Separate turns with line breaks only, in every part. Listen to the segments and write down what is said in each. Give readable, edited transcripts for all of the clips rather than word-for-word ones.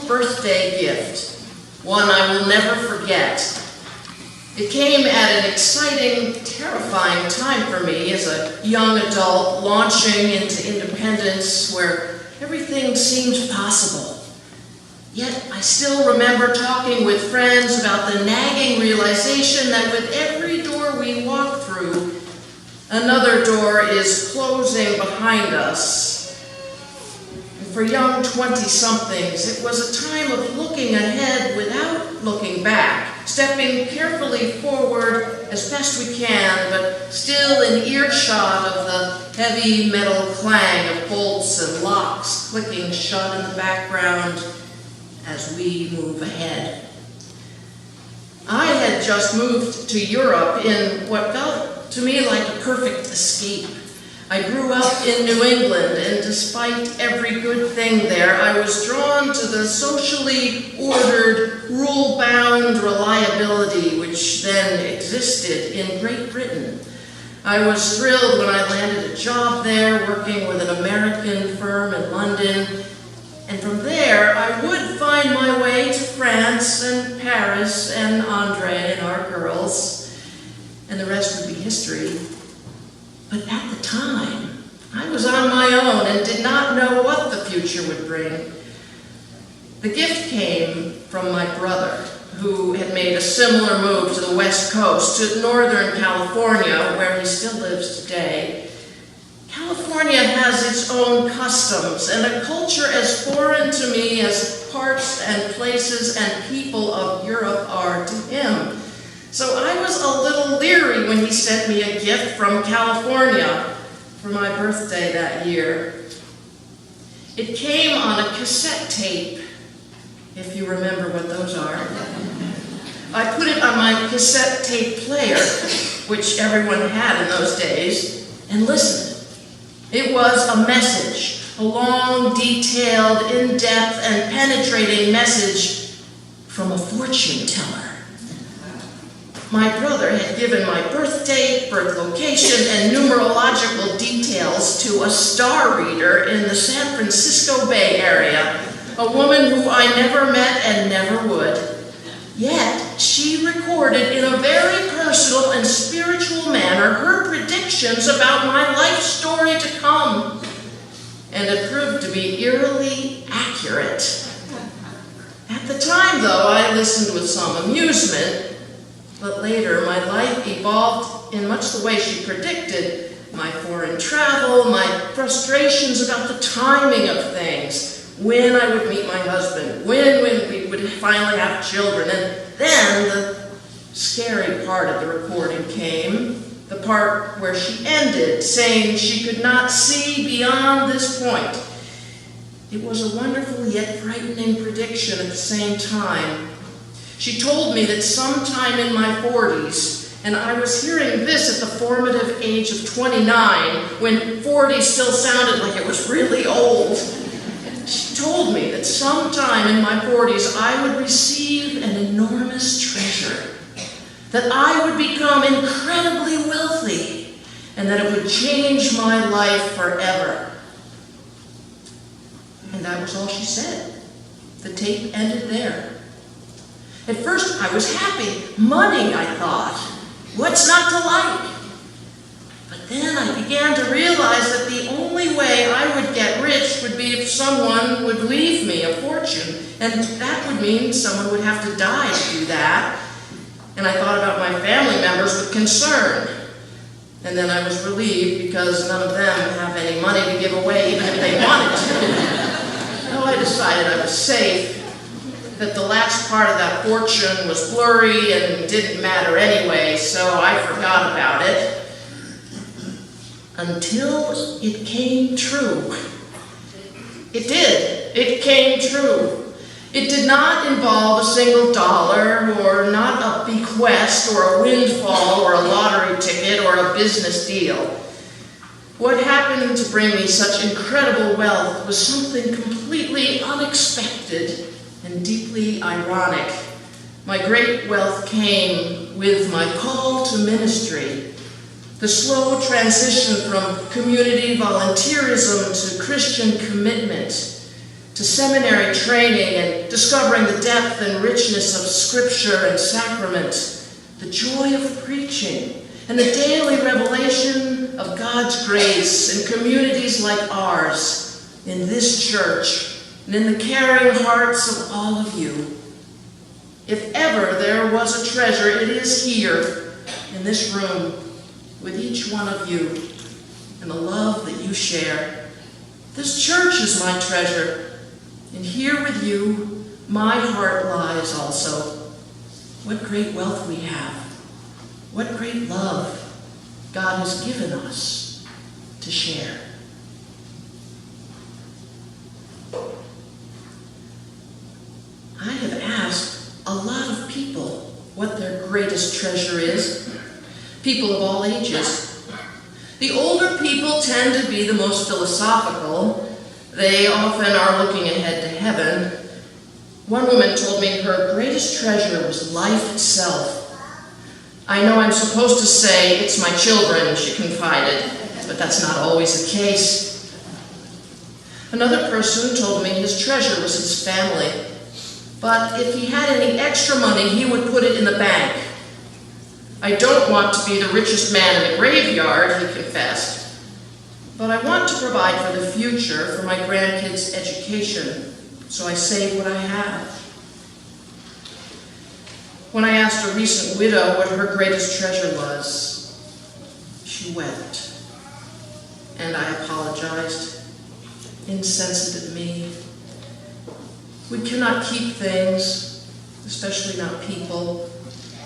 birthday gift, one I will never forget. It came at an exciting, terrifying time for me as a young adult launching into independence where everything seemed possible. Yet I still remember talking with friends about the nagging realization that with every door we walk through, another door is closing behind us. And for young 20-somethings, it was a time of looking ahead without looking back, stepping carefully forward as best we can, but still in earshot of the heavy metal clang of bolts and locks clicking shut in the background as we move ahead. I had just moved to Europe in what felt to me like a perfect escape. I grew up in New England, and despite every good thing there, I was drawn to the socially ordered, rule-bound reliability which then existed in Great Britain. I was thrilled when I landed a job there, working with an American firm in London, and from there I would find my way to France and Paris and Andre and our girls, and the rest would be history. But at the time, I was on my own and did not know what the future would bring. The gift came from my brother, who had made a similar move to the West Coast, to Northern California, where he still lives today. California has its own customs and a culture as foreign to me as parts and places and people of Europe are to him. So I was a little leery when he sent me a gift from California for my birthday that year. It came on a cassette tape, if you remember what those are. I put it on my cassette tape player, which everyone had in those days, and listened. It was a message, a long, detailed, in-depth, and penetrating message from a fortune teller. My brother had given my birth date, birth location, and numerological details to a star reader in the San Francisco Bay Area, a woman who I never met and never would. Yet, she recorded in a very personal and spiritual manner her predictions about my life story to come. And it proved to be eerily accurate. At the time, though, I listened with some amusement, but later my life evolved in much the way she predicted. My foreign travel, my frustrations about the timing of things, when I would meet my husband, when we would finally have children. And then the scary part of the recording came, the part where she ended, saying she could not see beyond this point. It was a wonderful yet frightening prediction at the same time. She told me that sometime in my 40s, and I was hearing this at the formative age of 29, when 40 still sounded like it was really old. She told me that sometime in my 40s I would receive an enormous treasure, that I would become incredibly wealthy, and that it would change my life forever. And that was all she said. The tape ended there. At first I was happy. Money, I thought. What's not to like? But then I began to realize that the only way I would get rich would be if someone would leave me a fortune. And that would mean someone would have to die to do that. And I thought about my family members with concern. And then I was relieved because none of them have any money to give away even if they wanted to. So I decided I was safe, that the last part of that fortune was blurry and didn't matter anyway, so I forgot about it. Until it came true. It did. It came true. It did not involve a single dollar, or not a bequest, or a windfall, or a lottery ticket, or a business deal. What happened to bring me such incredible wealth was something completely unexpected and deeply ironic. My great wealth came with my call to ministry, the slow transition from community volunteerism to Christian commitment, to seminary training and discovering the depth and richness of Scripture and sacrament, the joy of preaching, and the daily revelation of God's grace in communities like ours, in this church, and in the caring hearts of all of you. If ever there was a treasure, it is here, in this room, with each one of you, and the love that you share. This church is my treasure, and here with you, my heart lies also. What great wealth we have. What great love God has given us to share. I have asked a lot of people what their greatest treasure is. People of all ages. The older people tend to be the most philosophical. They often are looking ahead to heaven. One woman told me her greatest treasure was life itself. I know I'm supposed to say it's my children, she confided, but that's not always the case. Another person told me his treasure was his family, but if he had any extra money, he would put it in the bank. I don't want to be the richest man in the graveyard, he confessed, but I want to provide for the future, for my grandkids' education, so I save what I have. When I asked a recent widow what her greatest treasure was, she wept, and I apologized. Insensitive me. We cannot keep things, especially not people,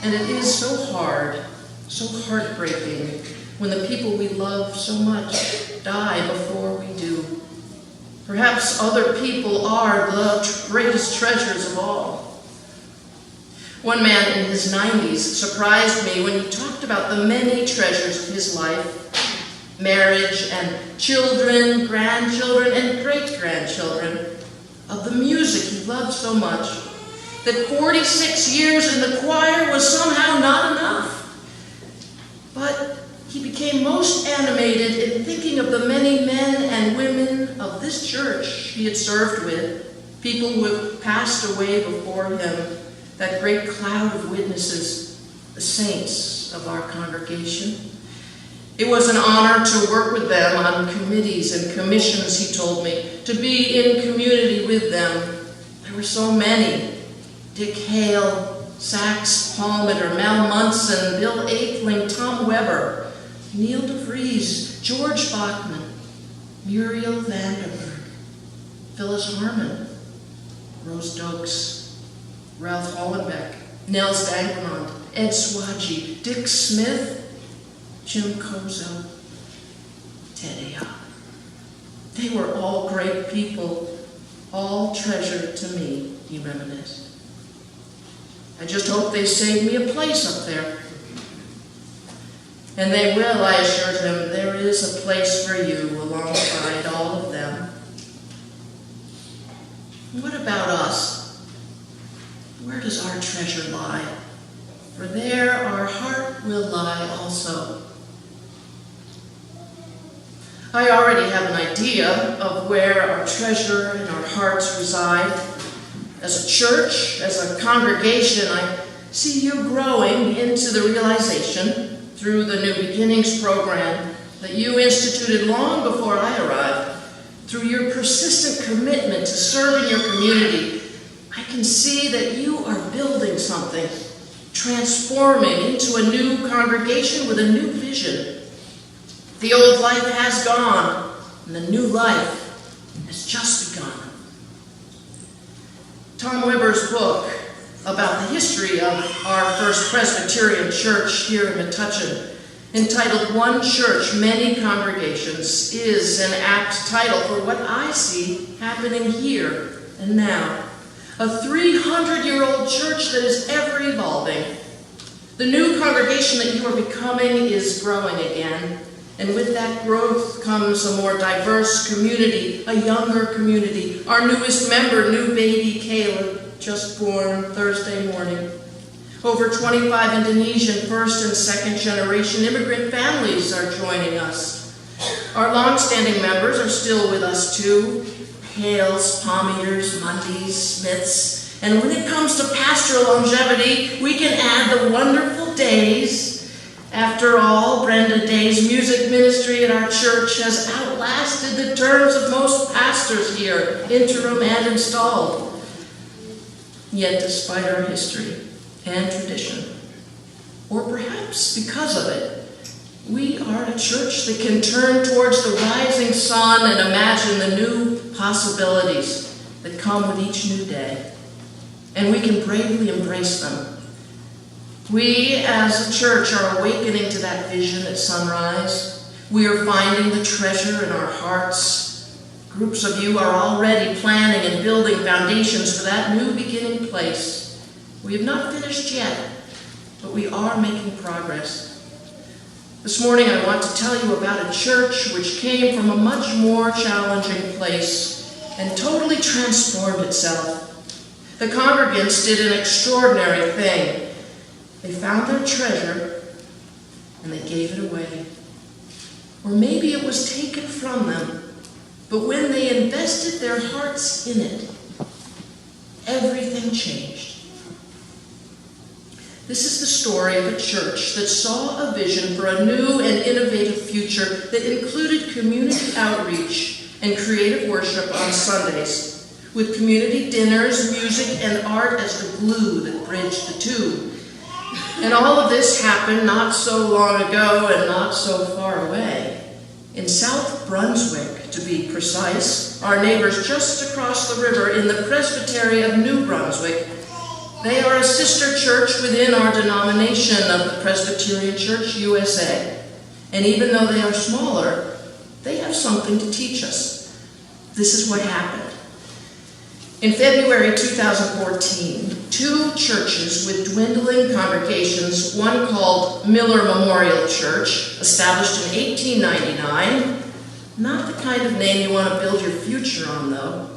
and it is so hard, so heartbreaking, when the people we love so much die before we do. Perhaps other people are the greatest treasures of all. One man in his 90s surprised me when he talked about the many treasures of his life, marriage and children, grandchildren, and great-grandchildren, of the music he loved so much, that 46 years in the choir was somehow not enough. But he became most animated in thinking of the many men and women of this church he had served with, people who have passed away before him, that great cloud of witnesses, the saints of our congregation. It was an honor to work with them on committees and commissions, he told me, to be in community with them. There were so many. Dick Hale, Sax Palmater, Mal Munson, Bill Akeling, Tom Weber, Neil DeVries, George Bachman, Muriel Vanderberg, Phyllis Harmon, Rose Dokes, Ralph Hollenbeck, Nels Vangermond, Ed Swaji, Dick Smith, Jim Kozo, Ted Ayala. They were all great people, all treasured to me, he reminisced. I just hope they save me a place up there. And they will, I assured him. There is a place for you alongside all of them. What about us? Where does our treasure lie? For there our heart will lie also. I already have an idea of where our treasure and our hearts reside. As a church, as a congregation, I see you growing into the realization, through the New Beginnings program that you instituted long before I arrived, through your persistent commitment to serving your community, I can see that you are building something, transforming into a new congregation with a new vision. The old life has gone, and the new life has just begun. Tom Weber's book about the history of our First Presbyterian Church here in Metuchen, entitled One Church, Many Congregations, is an apt title for what I see happening here and now. A 300-year-old church that is ever evolving. The new congregation that you are becoming is growing again, and with that growth comes a more diverse community, a younger community. Our newest member, new baby Caleb, just born Thursday morning. Over 25 Indonesian first and second generation immigrant families are joining us. Our long-standing members are still with us too. Hales, Palmeters, Mundies, Smiths, and when it comes to pastoral longevity, we can add the wonderful Days. After all, Brenda Day's music ministry at our church has outlasted the terms of most pastors here, interim and installed. Yet despite our history and tradition, or perhaps because of it, we are a church that can turn towards the rising sun and imagine the new possibilities that come with each new day. And we can bravely embrace them. We as a church are awakening to that vision at sunrise. We are finding the treasure in our hearts. Groups of you are already planning and building foundations for that new beginning place. We have not finished yet, but we are making progress. This morning I want to tell you about a church which came from a much more challenging place and totally transformed itself. The congregants did an extraordinary thing. They found their treasure and they gave it away. Or maybe it was taken from them, but when they invested their hearts in it, everything changed. This is the story of a church that saw a vision for a new and innovative future that included community outreach and creative worship on Sundays, with community dinners, music, and art as the glue that bridged the two. And all of this happened not so long ago and not so far away. In South Brunswick, to be precise, our neighbors just across the river in the Presbytery of New Brunswick. They are a sister church within our denomination of the Presbyterian Church USA. And even though they are smaller, they have something to teach us. This is what happened. In February 2014, two churches with dwindling congregations, one called Miller Memorial Church, established in 1899, not the kind of name you want to build your future on though,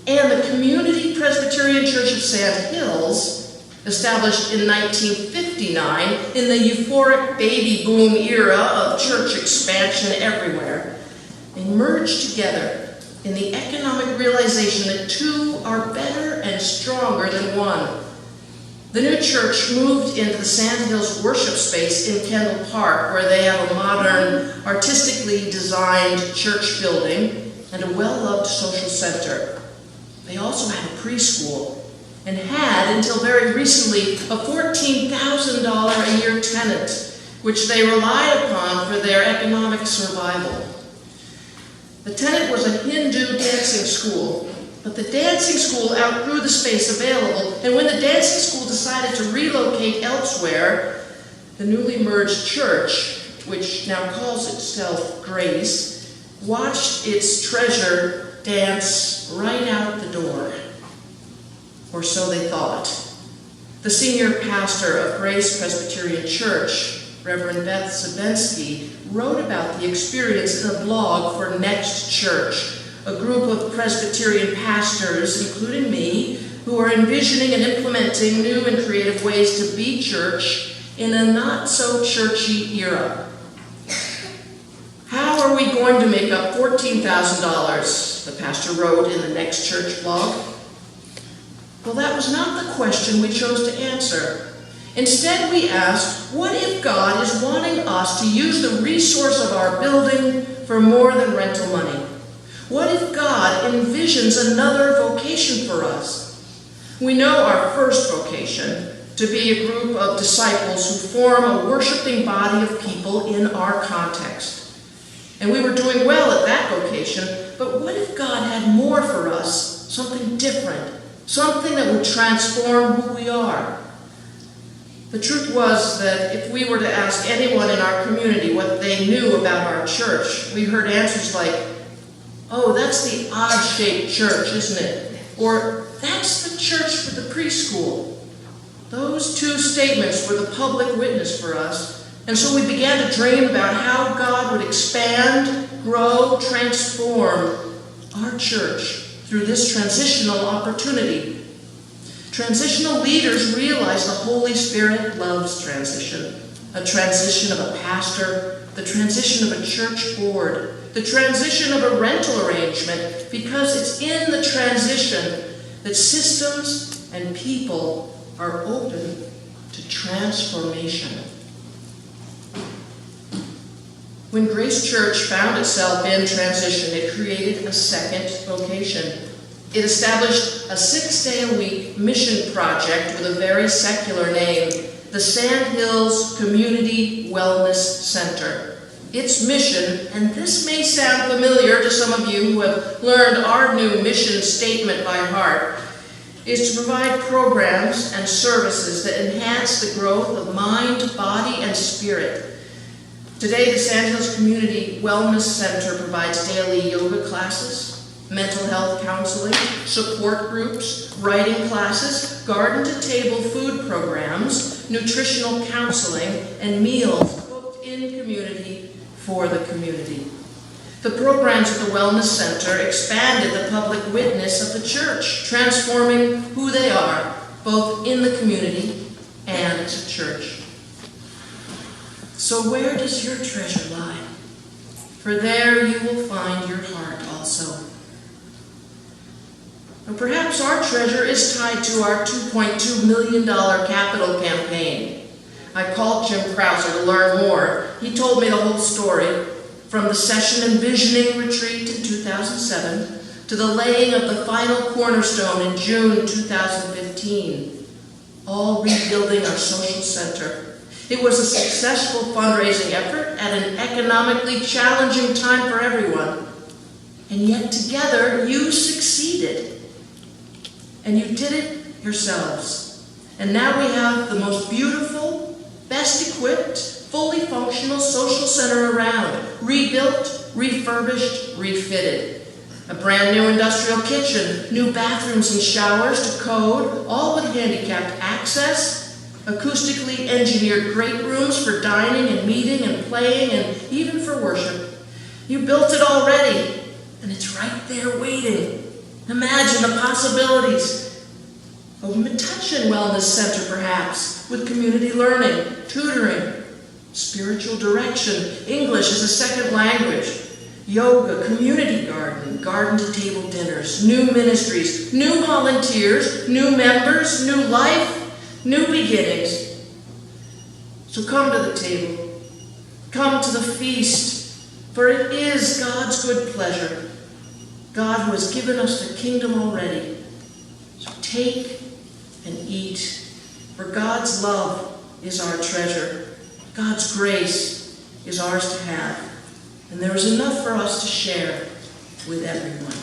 and the Community Presbyterian Church of Sand Hills, established in 1959 in the euphoric baby boom era of church expansion everywhere, they merged together in the economic realization that two are better and stronger than one. The new church moved into the Sand Hills worship space in Kendall Park, where they have a modern, artistically designed church building and a well-loved social center. They also have a preschool and had, until very recently, a $14,000 a year tenant, which they relied upon for their economic survival. The tenant was a Hindu dancing school, but the dancing school outgrew the space available, and when the dancing school decided to relocate elsewhere, the newly merged church, which now calls itself Grace, watched its treasure dance right out the door. Or so they thought. The senior pastor of Grace Presbyterian Church, Reverend Beth Sabensky, wrote about the experience in a blog for Next Church, a group of Presbyterian pastors, including me, who are envisioning and implementing new and creative ways to be church in a not-so-churchy era. How are we going to make up $14,000, the pastor wrote in the Next Church blog? Well, that was not the question we chose to answer. Instead, we asked, what if God is wanting us to use the resource of our building for more than rental money? What if God envisions another vocation for us? We know our first vocation, to be a group of disciples who form a worshiping body of people in our context. And we were doing well at that vocation, but what if God had more for us, something different, something that would transform who we are? The truth was that if we were to ask anyone in our community what they knew about our church, we heard answers like, oh, that's the odd-shaped church, isn't it? Or, that's the church for the preschool. Those two statements were the public witness for us, and so we began to dream about how God would expand, grow, transform our church through this transitional opportunity. Transitional leaders realize the Holy Spirit loves transition. A transition of a pastor, the transition of a church board, the the transition of a rental arrangement, because it's in the transition that systems and people are open to transformation. When Grace Church found itself in transition, it created a second vocation. It established a 6-day-a-week mission project with a very secular name, the Sand Hills Community Wellness Center. Its mission, and this may sound familiar to some of you who have learned our new mission statement by heart, is to provide programs and services that enhance the growth of mind, body, and spirit. Today, the Sand Hills Community Wellness Center provides daily yoga classes, mental health counseling, support groups, writing classes, garden-to-table food programs, nutritional counseling, and meals cooked in community for the community. The programs at the Wellness Center expanded the public witness of the church, transforming who they are, both in the community and as a church. So where does your treasure lie? For there you will find your heart also. And perhaps our treasure is tied to our $2.2 million capital campaign. I called Jim Krauser to learn more. He told me the whole story, from the session and visioning retreat in 2007 to the laying of the final cornerstone in June 2015, all rebuilding our social center. It was a successful fundraising effort at an economically challenging time for everyone. And yet together you succeeded. And you did it yourselves. And now we have the most beautiful, best equipped, fully functional social center around. Rebuilt, refurbished, refitted. A brand new industrial kitchen, new bathrooms and showers to code, all with handicapped access, acoustically engineered great rooms for dining and meeting and playing and even for worship. You built it already, and it's right there waiting. Imagine the possibilities. A Metuchen Wellness Center, perhaps, with community learning, tutoring, spiritual direction, English as a second language, yoga, community garden, garden-to-table dinners, new ministries, new volunteers, new members, new life, new beginnings. So come to the table. Come to the feast, for it is God's good pleasure. God who has given us the kingdom already. So take and eat, for God's love is our treasure. God's grace is ours to have. And there is enough for us to share with everyone.